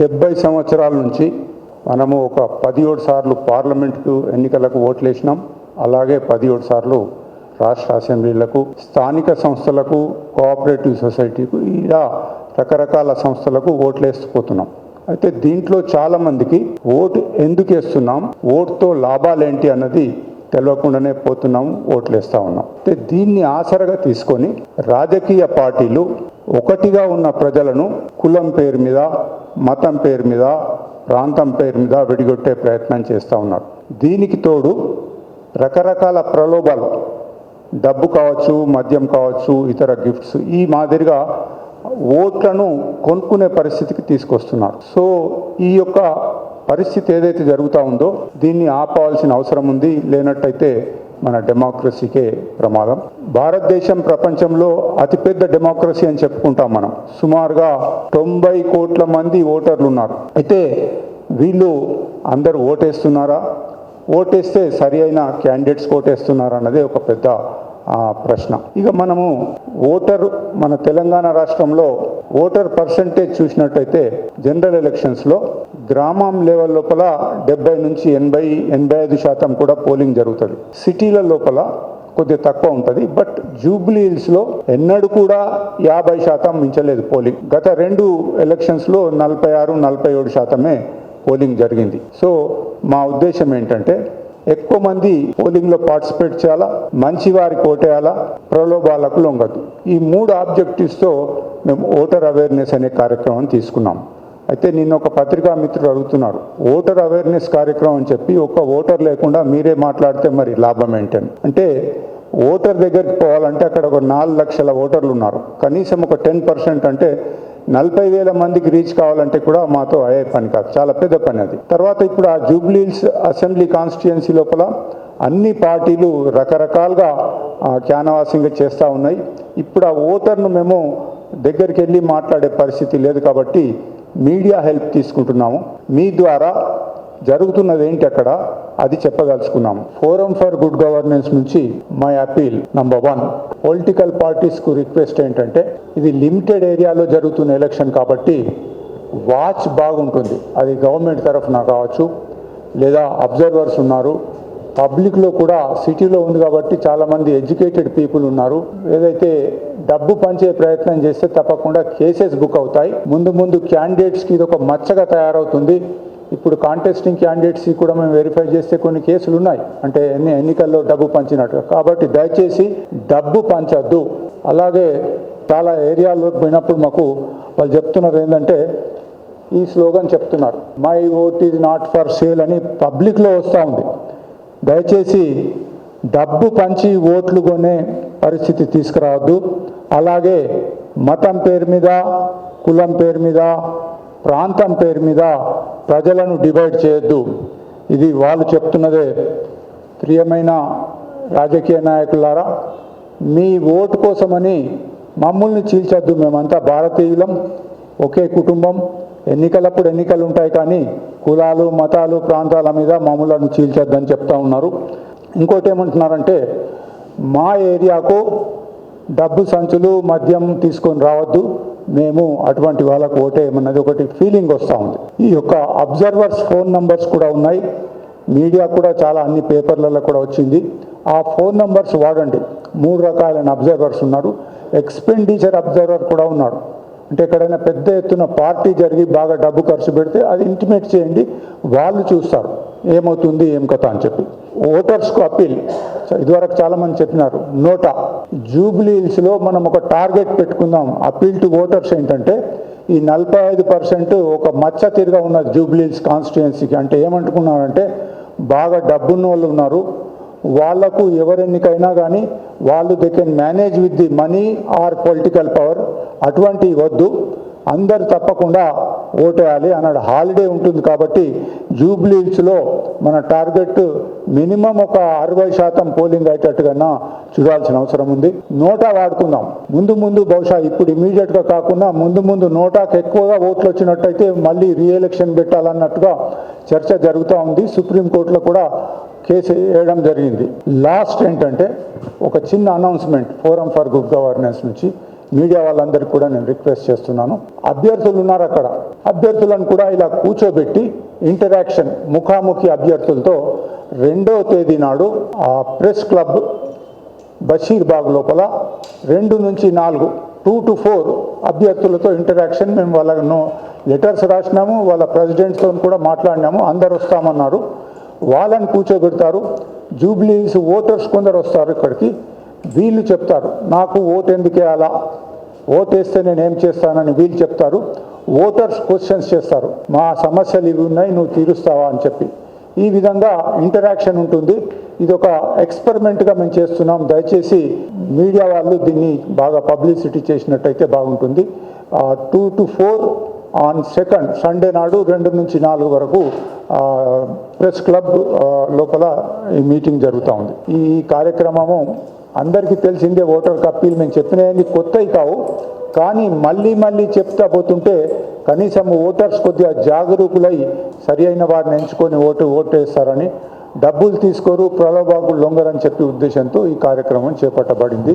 70 సంవత్సరాల నుంచి మనము ఒక 17 సార్లు పార్లమెంటు ఎన్నికలకు ఓట్లేసినాం. అలాగే 17 సార్లు రాష్ట్ర అసెంబ్లీలకు, స్థానిక సంస్థలకు, కోఆపరేటివ్ సొసైటీకు, ఇలా రకరకాల సంస్థలకు ఓట్లేసిపోతున్నాం. అయితే దీంట్లో చాలామందికి ఓటు ఎందుకు వేస్తున్నాం, ఓటుతో లాభాలేంటి అన్నది తెలియకుండానే పోతున్నాం, ఓట్లేస్తూ ఉన్నాం. అయితే దీన్ని ఆసరగా తీసుకొని రాజకీయ పార్టీలు ఒకటిగా ఉన్న ప్రజలను కులం పేరు మీద, మతం పేరు మీద, ప్రాంతం పేరు మీద విడిగొట్టే ప్రయత్నం చేస్తూ ఉన్నారు. దీనికి తోడు రకరకాల ప్రలోభాలు, డబ్బు కావచ్చు, మద్యం కావచ్చు, ఇతర గిఫ్ట్స్, ఈ మాదిరిగా ఓట్లను కొనుక్కునే పరిస్థితికి తీసుకొస్తున్నారు. సో ఈ యొక్క పరిస్థితి ఏదైతే జరుగుతూ ఉందో దీన్ని ఆపాల్సిన అవసరం ఉంది. లేనట్టయితే మన డెమోక్రసీకే ప్రమాదం. భారతదేశం ప్రపంచంలో అతిపెద్ద డెమోక్రసీ అని చెప్పుకుంటాం మనం. సుమారుగా 90 కోట్ల మంది ఓటర్లు ఉన్నారు. అయితే వీళ్ళు అందరూ ఓటేస్తున్నారా, ఓటేస్తే సరి అయిన క్యాండిడేట్స్ ఓటేస్తున్నారా అన్నదే ఒక పెద్ద ప్రశ్న. ఇక మనము మన తెలంగాణ రాష్ట్రంలో ఓటర్ పర్సంటేజ్ చూసినట్టయితే జనరల్ ఎలక్షన్స్లో గ్రామం లెవెల్ లోపల 70 నుంచి 85% కూడా పోలింగ్ జరుగుతుంది. సిటీల లోపల కొద్దిగా తక్కువ ఉంటుంది. బట్ జూబ్లీ హిల్స్లో ఎన్నడూ కూడా 50% మించలేదు పోలింగ్. గత 2 ఎలక్షన్స్లో 46-47% పోలింగ్ జరిగింది. సో మా ఉద్దేశం ఏంటంటే ఎక్కువ మంది పోలింగ్లో పార్టిసిపేట్ చేయాలా, మంచి వారికి ఓటేయాలా, ప్రలోభాలకు లొంగదు. ఈ 3 ఆబ్జెక్టివ్స్తో మేము ఓటర్ అవేర్నెస్ అనే కార్యక్రమం తీసుకున్నాం. అయితే నిన్న ఒక పత్రికా మిత్రులు అడుగుతున్నారు, ఓటర్ అవేర్నెస్ కార్యక్రమం అని చెప్పి ఒక ఓటర్ లేకుండా మీరే మాట్లాడితే మరి లాభం ఏంటని. అంటే ఓటర్ దగ్గరికి పోవాలంటే అక్కడ ఒక 4 లక్షల ఓటర్లు ఉన్నారు. కనీసం ఒక 10% అంటే 40,000 మందికి రీచ్ కావాలంటే కూడా మాతో అయ్యే పని కాదు, చాలా పెద్ద పని అది. తర్వాత ఇప్పుడు ఆ జూబ్లీ హిల్స్ అసెంబ్లీ కాన్స్టిట్యుయెన్సీ లోపల అన్ని పార్టీలు రకరకాలుగా క్యాన్వాసింగ్ చేస్తూ ఉన్నాయి. ఇప్పుడు ఆ ఓటర్ను మేము దగ్గరికి వెళ్ళి మాట్లాడే పరిస్థితి లేదు కాబట్టి మీడియా హెల్ప్ తీసుకుంటున్నాము. మీ ద్వారా జరుగుతున్నది ఏంటి అక్కడ అది చెప్పదలుచుకున్నాము. ఫోరం ఫర్ గుడ్ గవర్నెన్స్ నుంచి మై అపీల్ నంబర్ 1, పొలిటికల్ పార్టీస్కు రిక్వెస్ట్ ఏంటంటే ఇది లిమిటెడ్ ఏరియాలో జరుగుతున్న ఎలక్షన్ కాబట్టి వాచ్ బాగుంటుంది. అది గవర్నమెంట్ తరఫున కావచ్చు, లేదా అబ్జర్వర్స్ ఉన్నారు, పబ్లిక్లో కూడా సిటీలో ఉంది కాబట్టి చాలామంది ఎడ్యుకేటెడ్ పీపుల్ ఉన్నారు. ఏదైతే డబ్బు పంచే ప్రయత్నం చేస్తే తప్పకుండా కేసెస్ బుక్ అవుతాయి. ముందు క్యాండిడేట్స్కి ఇది ఒక మచ్చగా తయారవుతుంది. ఇప్పుడు కాంటెస్టింగ్ క్యాండిడేట్స్కి కూడా మేము వెరిఫై చేస్తే కొన్ని కేసులు ఉన్నాయి, అంటే ఎన్నికల్లో డబ్బు పంచినట్టు. కాబట్టి దయచేసి డబ్బు పంచద్దు. అలాగే చాలా ఏరియాలోకి పోయినప్పుడు మాకు వాళ్ళు చెప్తున్నారు ఏంటంటే ఈ స్లోగన్ చెప్తున్నారు, my vote is not for sale అని పబ్లిక్లో వస్తూ ఉంది. దయచేసి డబ్బు పంచి ఓట్లు కొనే పరిస్థితి తీసుకురావద్దు. అలాగే మతం పేరు మీద, కులం పేరు మీద, ప్రాంతం పేరు మీద ప్రజలను డివైడ్ చేయొద్దు. ఇది వాళ్ళు చెప్తున్నదే. ప్రియమైన రాజకీయ నాయకులారా, మీ ఓటు కోసమని మమ్మల్ని చీల్చొద్దు. మేమంతా భారతీయులం, ఒకే కుటుంబం. ఎన్నికలప్పుడు ఎన్నికలు ఉంటాయి కానీ కులాలు, మతాలు, ప్రాంతాల మీద మమ్మల్ని చీల్చొద్దని చెప్తా ఉన్నారు. ఇంకోటి ఏమంటున్నారంటే మా ఏరియాకు డబ్బు సంచులు, మద్యం తీసుకొని రావద్దు, మేము అటువంటి వాళ్ళకు ఓటేయమన్నది ఒకటి ఫీలింగ్ వస్తూ ఉంది. ఈ యొక్క అబ్జర్వర్స్ ఫోన్ నంబర్స్ కూడా ఉన్నాయి, మీడియా కూడా చాలా అన్ని పేపర్లలో కూడా వచ్చింది. ఆ ఫోన్ నంబర్స్ వాడండి. 3 రకాలైన అబ్జర్వర్స్ ఉన్నారు. ఎక్స్పెండిచర్ అబ్జర్వర్ కూడా ఉన్నాడు. అంటే ఎక్కడైనా పెద్ద ఎత్తున పార్టీ జరిగి బాగా డబ్బు ఖర్చు పెడితే అది ఇంటిమేట్ చేయండి, వాళ్ళు చూస్తారు ఏమవుతుంది ఏం కథ అని చెప్పి. ఓటర్స్కు అప్పీల్, ఇదివరకు చాలామంది చెప్పినారు నోటా. జూబ్లీ హిల్స్లో మనం ఒక టార్గెట్ పెట్టుకుందాం. అప్పీల్ టు ఓటర్స్ ఏంటంటే ఈ 45% ఒక మచ్చ తిరిగా ఉన్నది జూబ్లీ హిల్స్ కాన్స్టిట్యుయెన్సీకి. అంటే ఏమంటున్నారంటే బాగా డబ్బున్న వాళ్ళు ఉన్నారు, వాళ్లకు ఎవరెన్నికైనా కానీ వాళ్ళు they can manage with the money or political power. అటువంటి వద్దు, అందరు తప్పకుండా ఓటేయాలి అన్నాడు. హాలిడే ఉంటుంది కాబట్టి జూబ్లీ హిల్స్లో మన టార్గెట్ మినిమం ఒక 60% పోలింగ్ అయ్యేటట్టుగా చూడాల్సిన అవసరం ఉంది. నోటా వాడుకుందాం. ముందు బహుశా ఇప్పుడు ఇమీడియట్గా కాకుండా ముందు నోటాకు ఎక్కువగా ఓట్లు వచ్చినట్టయితే మళ్ళీ రీఎలక్షన్ పెట్టాలన్నట్టుగా చర్చ జరుగుతూ ఉంది. సుప్రీంకోర్టులో కూడా కేసు వేయడం జరిగింది. లాస్ట్ ఏంటంటే ఒక చిన్న announcement forum for good governance నుంచి మీడియా వాళ్ళందరికీ కూడా నేను రిక్వెస్ట్ చేస్తున్నాను. అభ్యర్థులు ఉన్నారు అక్కడ, అభ్యర్థులను కూడా ఇలా కూర్చోబెట్టి ఇంటరాక్షన్ ముఖాముఖి అభ్యర్థులతో 2వ తేదీ నాడు ఆ ప్రెస్ క్లబ్ బషీర్బాగ్ లోపల 2 నుంచి 4 2 to 4 అభ్యర్థులతో ఇంటరాక్షన్ మేము వాళ్ళను లెటర్స్ రాసినాము, వాళ్ళ ప్రెసిడెంట్తో కూడా మాట్లాడినాము, అందరు వస్తామన్నారు. వాళ్ళని కూర్చోబెడతారు. జూబ్లీస్ ఓటర్స్ కొందరు వస్తారు ఇక్కడికి, వీళ్ళు చెప్తారు నాకు ఓటు ఎందుకు వేయాలా, ఓటేస్తే నేను ఏం చేస్తానని వీళ్ళు చెప్తారు. ఓటర్స్ క్వశ్చన్స్ చేస్తారు, మా సమస్యలు ఇవి ఉన్నాయి నువ్వు తీరుస్తావా అని చెప్పి. ఈ విధంగా ఇంటరాక్షన్ ఉంటుంది. ఇది ఒక ఎక్స్పెరిమెంట్గా మేము చేస్తున్నాం. దయచేసి మీడియా వాళ్ళు దీన్ని బాగా పబ్లిసిటీ చేసినట్టయితే బాగుంటుంది. 2 to 4 ఆన్ 2nd సండే నాడు 2 నుంచి 4 వరకు ప్రెస్ క్లబ్ లోపల ఈ మీటింగ్ జరుగుతూ ఉంది. ఈ కార్యక్రమము అందరికీ తెలిసిందే. ఓటర్ అప్పీల్ మేము చెప్పినవి కొత్తవి కావు, కానీ మళ్ళీ చెప్తా పోతుంటే కనీసం ఓటర్స్ కొద్దిగా జాగరూకులై సరి అయిన వారిని ఎంచుకొని ఓటేస్తారని, డబ్బులు తీసుకోరు, ప్రలోభాలకు లొంగరని చెప్పే ఉద్దేశంతో ఈ కార్యక్రమం చేపట్టబడింది.